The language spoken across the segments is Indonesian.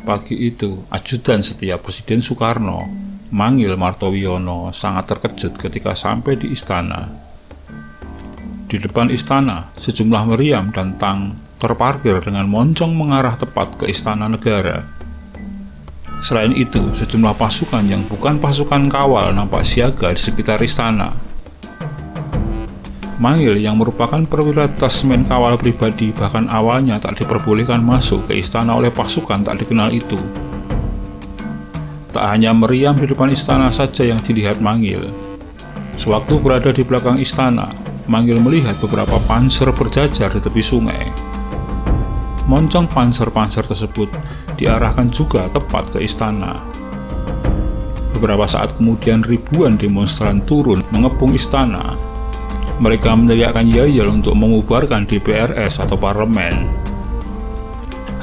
Pagi itu, ajudan setia Presiden Soekarno, Mangil Martowiono, sangat terkejut ketika sampai di istana. Di depan istana, sejumlah meriam dan tang terparkir dengan moncong mengarah tepat ke Istana Negara. Selain itu, sejumlah pasukan yang bukan pasukan kawal nampak siaga di sekitar istana. Mangil yang merupakan perwira tasmen kawal pribadi bahkan awalnya tak diperbolehkan masuk ke istana oleh pasukan tak dikenal itu. Tak hanya meriam di depan istana saja yang dilihat Mangil. Sewaktu berada di belakang istana, Mangil melihat beberapa panser berjajar di tepi sungai. Moncong panser-panser tersebut diarahkan juga tepat ke istana. Beberapa saat kemudian ribuan demonstran turun mengepung istana. Mereka meneriakkan yel-yel untuk membubarkan DPRS atau parlemen.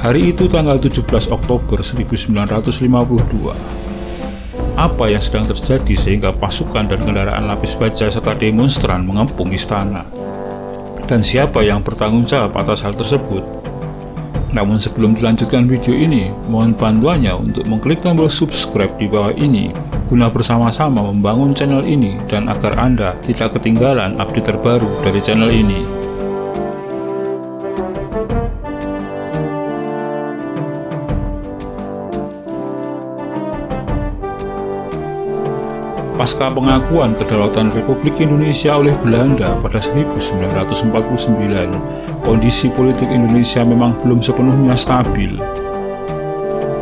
Hari itu tanggal 17 Oktober 1952. Apa yang sedang terjadi sehingga pasukan dan kendaraan lapis baja serta demonstran mengepung istana? Dan siapa yang bertanggung jawab atas hal tersebut? Namun sebelum dilanjutkan video ini, mohon bantuannya untuk mengklik tombol subscribe di bawah ini guna bersama-sama membangun channel ini dan agar Anda tidak ketinggalan update terbaru dari channel ini. Pasca pengakuan kedaulatan Republik Indonesia oleh Belanda pada 1949, kondisi politik Indonesia memang belum sepenuhnya stabil.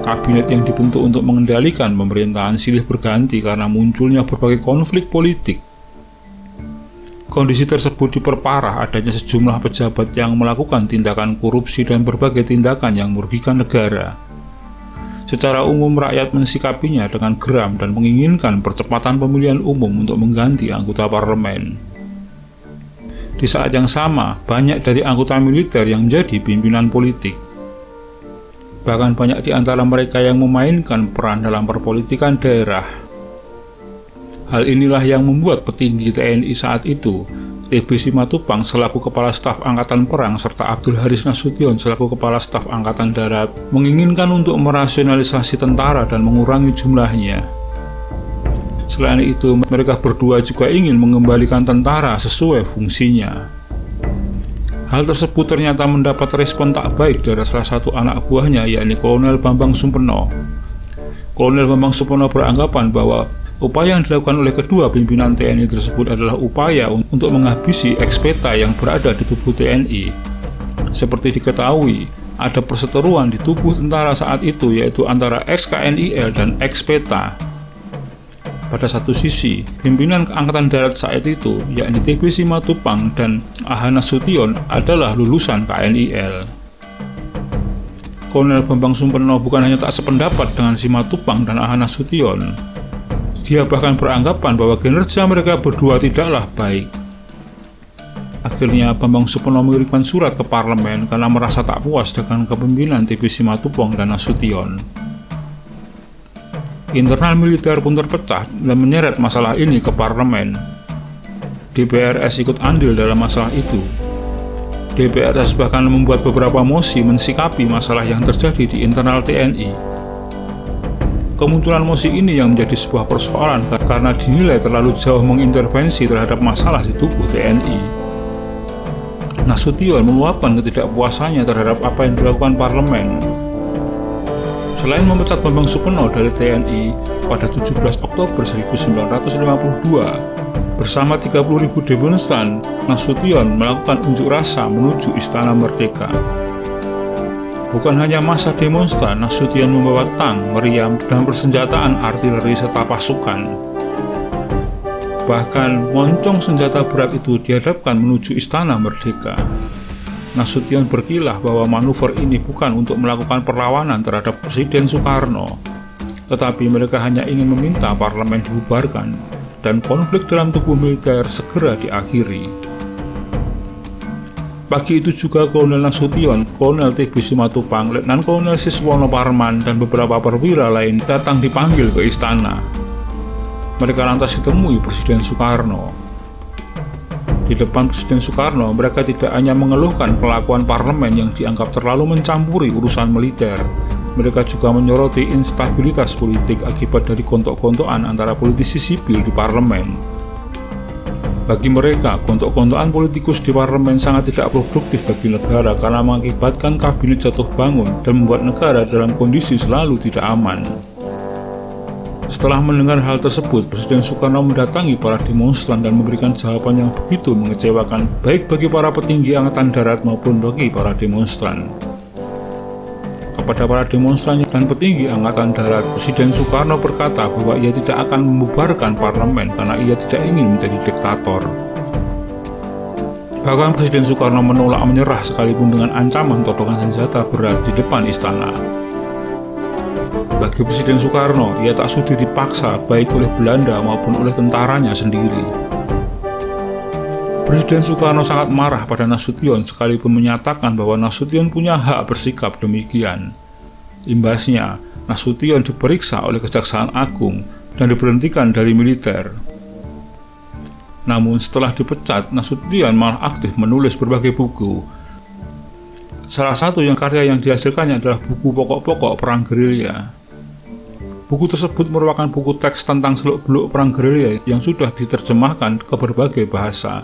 Kabinet yang dibentuk untuk mengendalikan pemerintahan silih berganti karena munculnya berbagai konflik politik. Kondisi tersebut diperparah adanya sejumlah pejabat yang melakukan tindakan korupsi dan berbagai tindakan yang merugikan negara. Secara umum rakyat mensikapinya dengan geram dan menginginkan percepatan pemilihan umum untuk mengganti anggota parlemen. Di saat yang sama, banyak dari anggota militer yang menjadi pimpinan politik. Bahkan banyak di antara mereka yang memainkan peran dalam perpolitikan daerah. Hal inilah yang membuat petinggi TNI saat itu, TB Simatupang selaku Kepala Staf Angkatan Perang serta Abdul Haris Nasution selaku Kepala Staf Angkatan Darat menginginkan untuk merasionalisasi tentara dan mengurangi jumlahnya. Selain itu, mereka berdua juga ingin mengembalikan tentara sesuai fungsinya. Hal tersebut ternyata mendapat respon tak baik dari salah satu anak buahnya, yakni Kolonel Bambang Sumpeno. Kolonel Bambang Sumpeno beranggapan bahwa upaya yang dilakukan oleh kedua pimpinan TNI tersebut adalah upaya untuk menghabisi ekspeta yang berada di tubuh TNI. Seperti diketahui, ada perseteruan di tubuh tentara saat itu, yaitu antara ex-KNIL dan ekspeta. Pada satu sisi, pimpinan Angkatan Darat saat itu, yakni TB Simatupang dan AH Nasution adalah lulusan KNIL. Kolonel Bambang Sumpeno bukan hanya tak sependapat dengan Simatupang dan AH Nasution, dia bahkan beranggapan bahwa kinerja mereka berdua tidaklah baik. Akhirnya Bambang Sumpeno mengirimkan surat ke parlemen karena merasa tak puas dengan kepemimpinan TB Simatupang dan Nasution. Internal militer pun terpecah dan menyeret masalah ini ke parlemen. DPRS ikut andil dalam masalah itu. DPRS bahkan membuat beberapa mosi mensikapi masalah yang terjadi di internal TNI. Kemunculan mosi ini yang menjadi sebuah persoalan karena dinilai terlalu jauh mengintervensi terhadap masalah di tubuh TNI. Nasution meluapkan ketidakpuasannya terhadap apa yang dilakukan parlemen. Selain memecat Bambang Sumpeno dari TNI pada 17 Oktober 1952, bersama 30.000 demonstran, Nasution melakukan unjuk rasa menuju Istana Merdeka. Bukan hanya massa demonstran, Nasution membawa tang, meriam, dan persenjataan artileri serta pasukan. Bahkan, moncong senjata berat itu dihadapkan menuju Istana Merdeka. Nasution berkilah bahwa manuver ini bukan untuk melakukan perlawanan terhadap Presiden Soekarno, tetapi mereka hanya ingin meminta parlemen dibubarkan dan konflik dalam tubuh militer segera diakhiri. Pagi itu juga Kolonel Nasution, Kolonel TB Simatupang, Letnan Kolonel Siswono Parman, dan beberapa perwira lain datang dipanggil ke istana. Mereka lantas ditemui Presiden Soekarno. Di depan Presiden Soekarno, mereka tidak hanya mengeluhkan kelakuan parlemen yang dianggap terlalu mencampuri urusan militer, mereka juga menyoroti instabilitas politik akibat dari gontok-gontokan antara politisi sipil di parlemen. Bagi mereka, gontok-gontokan politikus di parlemen sangat tidak produktif bagi negara karena mengakibatkan kabinet jatuh bangun dan membuat negara dalam kondisi selalu tidak aman. Setelah mendengar hal tersebut, Presiden Soekarno mendatangi para demonstran dan memberikan jawaban yang begitu mengecewakan baik bagi para petinggi Angkatan Darat maupun bagi para demonstran. Kepada para demonstran dan petinggi Angkatan Darat, Presiden Soekarno berkata bahwa ia tidak akan membubarkan parlemen karena ia tidak ingin menjadi diktator. Bahkan Presiden Soekarno menolak menyerah sekalipun dengan ancaman todongan senjata berat di depan istana. Bagi Presiden Soekarno, ia tak sudi dipaksa baik oleh Belanda maupun oleh tentaranya sendiri. Presiden Soekarno sangat marah pada Nasution sekalipun menyatakan bahwa Nasution punya hak bersikap demikian. Imbasnya, Nasution diperiksa oleh Kejaksaan Agung dan diberhentikan dari militer. Namun setelah dipecat, Nasution malah aktif menulis berbagai buku. Salah satu karya yang dihasilkannya adalah buku pokok-pokok perang gerilya. Buku tersebut merupakan buku teks tentang seluk-beluk perang gerilya yang sudah diterjemahkan ke berbagai bahasa.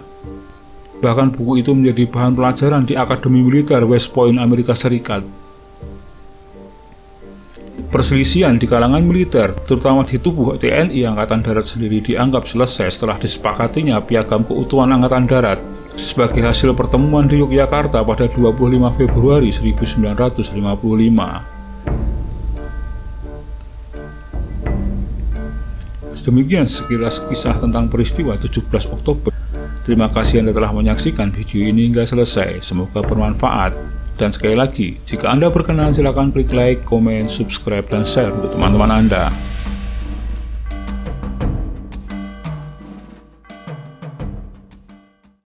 Bahkan buku itu menjadi bahan pelajaran di Akademi Militer West Point, Amerika Serikat. Perselisihan di kalangan militer, terutama di tubuh TNI Angkatan Darat sendiri, dianggap selesai setelah disepakatinya Piagam Keutuhan Angkatan Darat sebagai hasil pertemuan di Yogyakarta pada 25 Februari 1955. Demikian sekilas kisah tentang peristiwa 17 Oktober. Terima kasih Anda telah menyaksikan video ini hingga selesai. Semoga bermanfaat. Dan sekali lagi, jika Anda berkenan silakan klik like, komen, subscribe, dan share untuk teman-teman Anda.